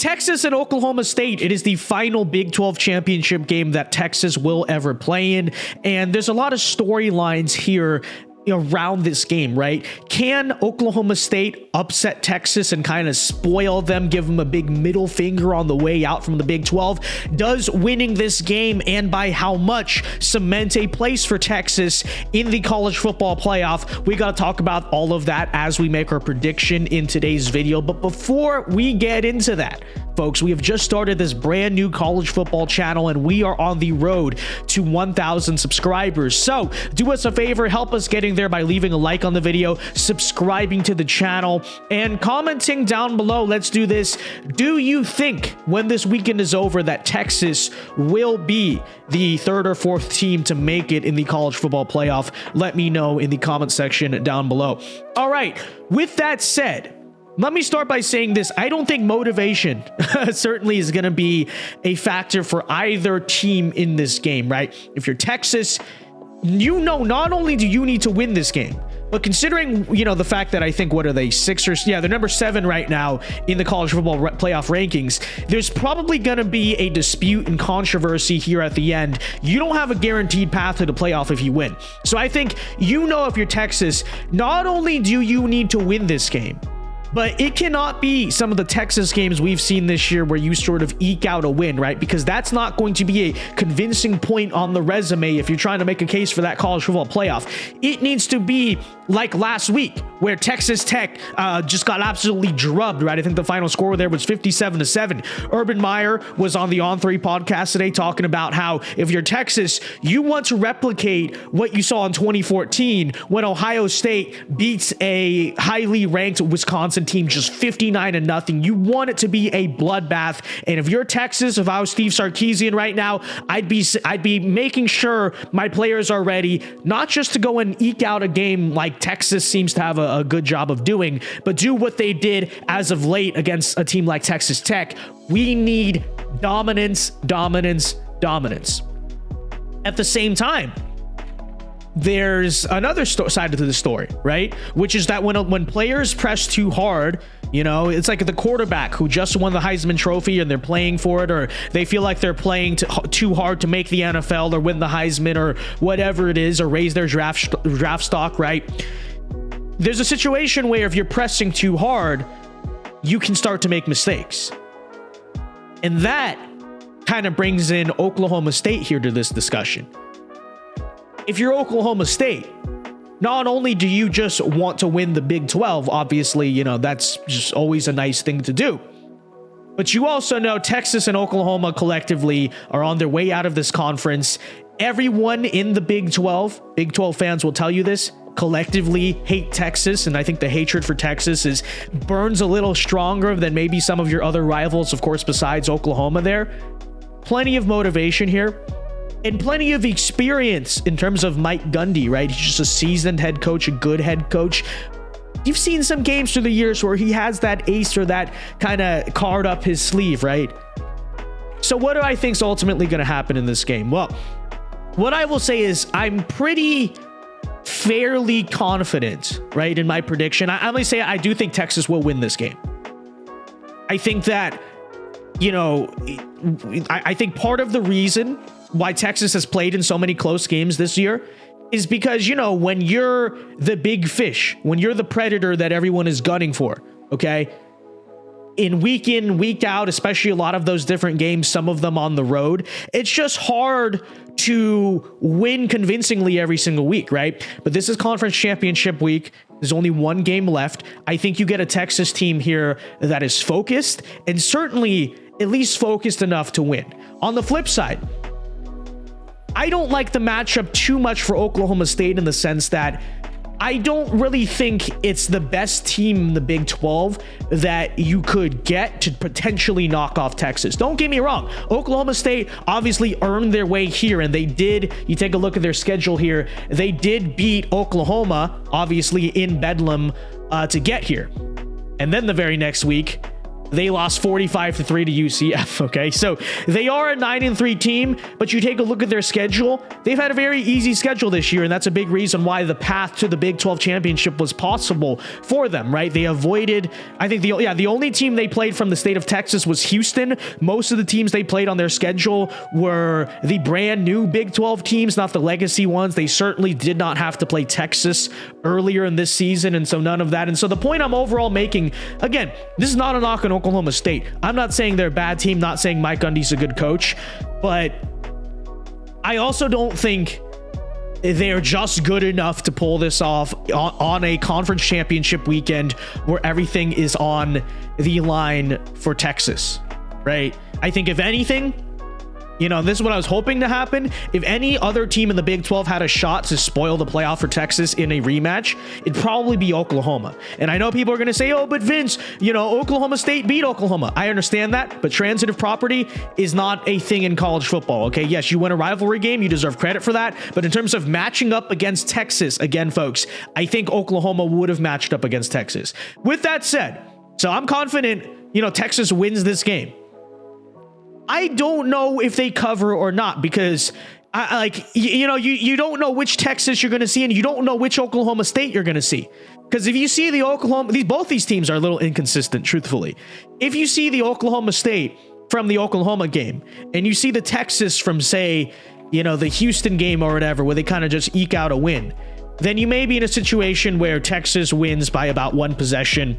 Texas and Oklahoma State, it is the final Big 12 championship game that Texas will ever play in. And there's a lot of storylines here around this game, right? Can Oklahoma State upset Texas and kind of spoil them, give them a big middle finger on the way out from the Big 12? Does winning this game, and by how much, cement a place for Texas in the college football playoff? We got to talk about all of that as we make our prediction in today's video. But before we get into that, folks, we have just started this brand new college football channel and we are on the road to 1,000 subscribers. So do us a favor, help us getting there by leaving a like on the video, subscribing to the channel, and commenting down below. Let's do this. Do you think when this weekend is over that Texas will be the third or fourth team to make it in the college football playoff? Let me know in the comment section down below. All right, with that said, let me start by saying this. I don't think motivation certainly is going to be a factor for either team in this game, right? If you're Texas, you know, not only do you need to win this game, but considering, you know, the fact that I think, what are they, they're number 7 right now in the college football playoff rankings, there's probably going to be a dispute and controversy here at the end. You don't have a guaranteed path to the playoff if you win. So I think, you know, if you're Texas, not only do you need to win this game, but it cannot be some of the Texas games we've seen this year where you sort of eke out a win, right? Because that's not going to be a convincing point on the resume if you're trying to make a case for that college football playoff. It needs to be like last week where Texas Tech just got absolutely drubbed, right? I think the final score there was 57-7. Urban Meyer was on the On3 podcast today talking about how if you're Texas, you want to replicate what you saw in 2014 when Ohio State beats a highly ranked Wisconsin team just 59-0. You want it to be a bloodbath. And if you're Texas, if I was Steve Sarkisian right now, I'd be making sure my players are ready, not just to go and eke out a game like Texas seems to have a good job of doing, but do what they did as of late against a team like Texas Tech. We need dominance, dominance, dominance. At the same time, there's another side to the story, right? Which is that when players press too hard, you know, it's like the quarterback who just won the Heisman Trophy and they're playing for it, or they feel like they're playing too hard to make the NFL or win the Heisman or whatever it is, or raise their draft stock, right? There's a situation where if you're pressing too hard, you can start to make mistakes. And that kind of brings in Oklahoma State here to this discussion. If you're Oklahoma State, not only do you just want to win the Big 12, obviously, you know, that's just always a nice thing to do. But you also know Texas and Oklahoma collectively are on their way out of this conference. Everyone in the Big 12 fans will tell you this, collectively hate Texas. And I think the hatred for Texas burns a little stronger than maybe some of your other rivals, of course, besides Oklahoma there. Plenty of motivation here. And plenty of experience in terms of Mike Gundy, right? He's just a seasoned head coach, a good head coach. You've seen some games through the years where he has that ace or that kind of card up his sleeve, right? So what do I think is ultimately going to happen in this game? Well, what I will say is I'm pretty fairly confident, right, in my prediction. I'm going to say I do think Texas will win this game. I think that, you know, I think part of the reason why Texas has played in so many close games this year is because, you know, when you're the big fish, when you're the predator that everyone is gunning for, okay, in, week out, especially a lot of those different games, some of them on the road, it's just hard to win convincingly every single week, right? But this is conference championship week. There's only one game left. I think you get a Texas team here that is focused and certainly at least focused enough to win. On the flip side, I don't like the matchup too much for Oklahoma State in the sense that I don't really think it's the best team in the Big 12 that you could get to potentially knock off Texas. Don't get me wrong. Oklahoma State obviously earned their way here, and they did. You take a look at their schedule here. They did beat Oklahoma, obviously in Bedlam, to get here. And then the very next week, They lost 45-3 to UCF. Okay, so they are a 9-3 team, but you take a look at their schedule. They've had a very easy schedule this year, and that's a big reason why the path to the Big 12 championship was possible for them, right? They avoided, I think the only team they played from the state of Texas was Houston. Most of the teams they played on their schedule were the brand new Big 12 teams, not the legacy ones. They certainly did not have to play Texas earlier in this season, and so none of that. And so the point I'm overall making, again, this is not a knock on Oklahoma State. I'm not saying they're a bad team, not saying Mike Gundy's a good coach, but I also don't think they're just good enough to pull this off on a conference championship weekend where everything is on the line for Texas, right? I think if anything, this is what I was hoping to happen. If any other team in the Big 12 had a shot to spoil the playoff for Texas in a rematch, it'd probably be Oklahoma. And I know people are going to say, oh, but Vince, Oklahoma State beat Oklahoma. I understand that, but transitive property is not a thing in college football, okay? Yes, you win a rivalry game, you deserve credit for that. But in terms of matching up against Texas, again, folks, I think Oklahoma would have matched up against Texas. With that said, so I'm confident, Texas wins this game. I don't know if they cover or not, because you don't know which Texas you're going to see, and you don't know which Oklahoma State you're going to see. Because if you see the both these teams are a little inconsistent, truthfully. If you see the Oklahoma State from the Oklahoma game, and you see the Texas from, say, the Houston game or whatever, where they kind of just eke out a win, then you may be in a situation where Texas wins by about one possession.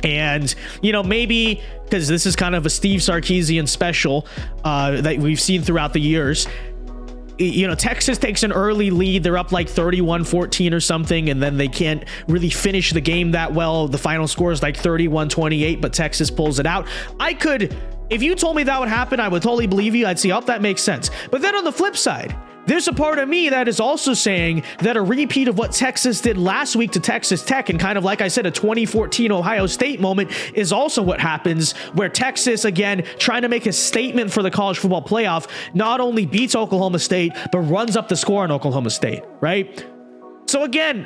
And, maybe because this is kind of a Steve Sarkisian special that we've seen throughout the years, Texas takes an early lead. They're up like 31-14 or something, and then they can't really finish the game that well. The final score is like 31-28, but Texas pulls it out. If you told me that would happen, I would totally believe you. I'd say, oh, that makes sense. But then on the flip side, there's a part of me that is also saying that a repeat of what Texas did last week to Texas Tech, and kind of, like I said, a 2014 Ohio State moment, is also what happens, where Texas, again, trying to make a statement for the college football playoff, not only beats Oklahoma State, but runs up the score on Oklahoma State, right? So again,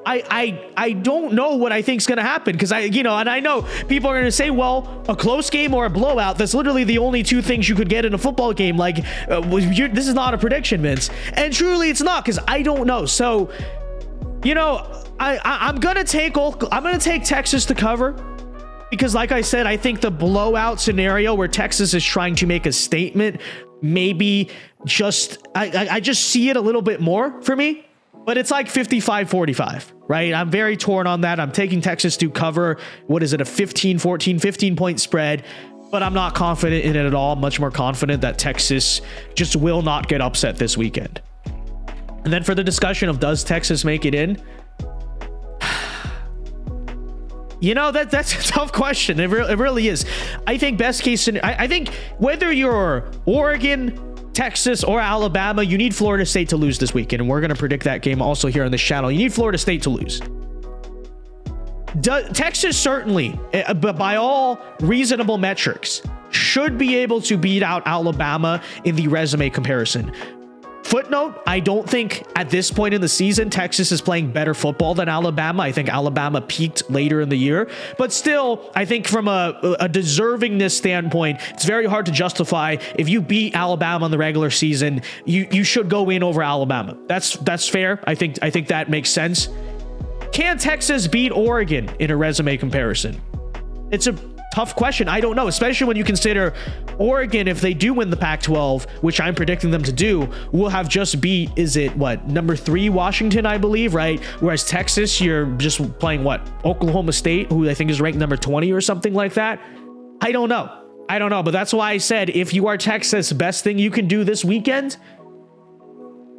I don't know what I think is going to happen, because and I know people are going to say, well, a close game or a blowout, that's literally the only two things you could get in a football game. This is not a prediction, Vince. And truly it's not, because I don't know. So, I'm going to take Texas to cover, because like I said, I think the blowout scenario where Texas is trying to make a statement, maybe I just see it a little bit more for me. But it's like 55-45, right? I'm very torn on that. I'm taking Texas to cover, what is it, a 15-point spread, but I'm not confident in it at all. I'm much more confident that Texas just will not get upset this weekend. And then for the discussion of, does Texas make it in? That's a tough question. It really is. I think best case scenario, I think whether you're Oregon, Texas, or Alabama, you need Florida State to lose this weekend, and we're going to predict that game also here on this channel. You need Florida State to lose. Texas certainly, but by all reasonable metrics, should be able to beat out Alabama in the resume comparison. Footnote, I don't think at this point in the season Texas is playing better football than Alabama. I think Alabama peaked later in the year, but still, I think from a deservingness standpoint, it's very hard to justify. If you beat Alabama in the regular season, you should go in over Alabama. That's fair. I think that makes sense. Can Texas beat Oregon in a resume comparison? It's a tough question. I don't know, especially when you consider Oregon, if they do win the Pac-12, which I'm predicting them to do, will have just beat, number 3 Washington, I believe, right? Whereas Texas, you're just playing Oklahoma State, who I think is ranked number 20 or something like that. I don't know, but that's why I said, if you are Texas, best thing you can do this weekend,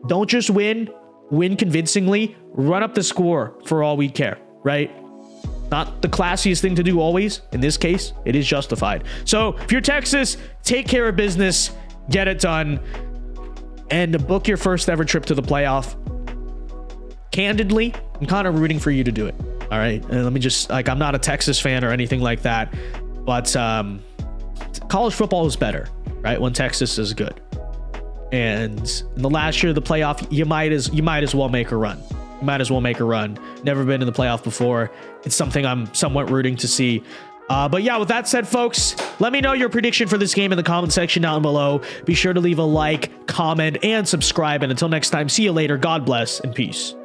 don't just win convincingly, run up the score for all we care, right? Not the classiest thing to do always. In this case, it is justified. So if you're Texas, take care of business, get it done, and book your first ever trip to the playoff. Candidly, I'm kind of rooting for you to do it. All right. And let me just, I'm not a Texas fan or anything like that, but college football is better, right, when Texas is good. And in the last year of the playoff, you might as well make a run. Might as well make a run. Never been in the playoff before. It's something I'm somewhat rooting to see. But yeah, with that said, folks, let me know your prediction for this game in the comment section down below. Be sure to leave a like, comment, and subscribe. And until next time, see you later. God bless and peace.